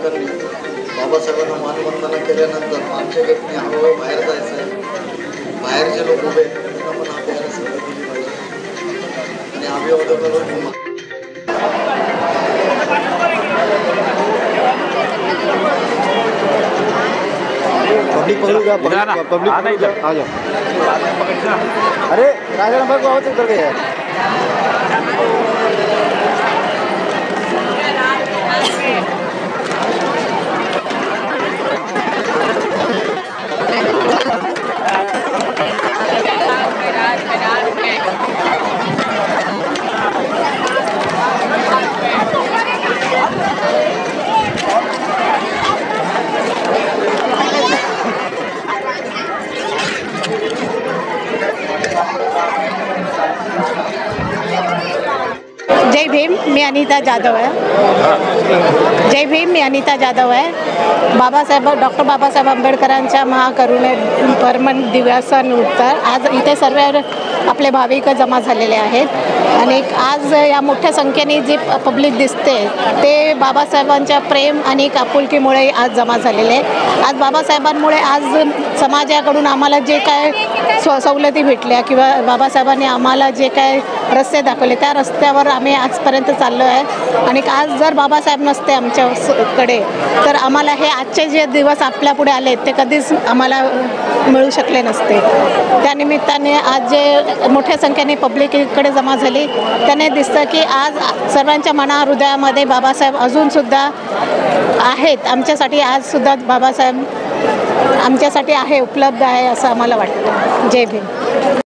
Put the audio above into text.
नागरिकांनी बाबासाहेबांना मानवंदना केल्यानंतर आमच्या गटने हळूहळू बाहेर जायचं आहे. बाहेरचे लोक उभे त्यांना पण आपल्याला सहकार्य केली पाहिजे आणि अभिवादन पब्लिक आ जाओ। अरे राजा नंबर को आवाज कर गया जय भीम, मी अनिता जाधव आहे। जय भीम, मी अनिता जाधव आहे। डॉक्टर बाबासाहेब आंबेडकरांच्या महाकरुणे परमन दिवसानिमित्त आज इथे सर्व आपले भाविक जमा झालेले आहेत आणि आज या मोठ्या संख्येने जी पब्लिक दिसते ते बाबासाहेबांच्या प्रेम आणि आपुलकीमुळे आज जमा झालेले आहे। आज बाबासाहेबांमुळे आज समाजाकडून आम्हाला जे काय सवलती भेटल्या किंवा बाबासाहेबांनी आम्हाला जे काय रस्ते दाखवले त्या रस्त्यावर आम्ही आजपर्यंत चाललो आहे आणि आज जर बाबासाहेब नसते आमच्याकडे तर आम्हाला हे आजचे जे दिवस आपल्यापुढे आले ते कधीच आम्हाला मिळू शकले नसते। त्यानिमित्ताने आज जे मोठ्या संख्येने पब्लिक इकडे जमा झाली त्याने दिसतं की आज सर्वांच्या हृदयामध्ये बाबासाहेब अजूनसुद्धा आहेत आमच्यासाठी। आजसुद्धा बाबासाहेब आमच्यासाठी आहे, उपलब्ध आहे असं आम्हाला वाटतं। जय भीम।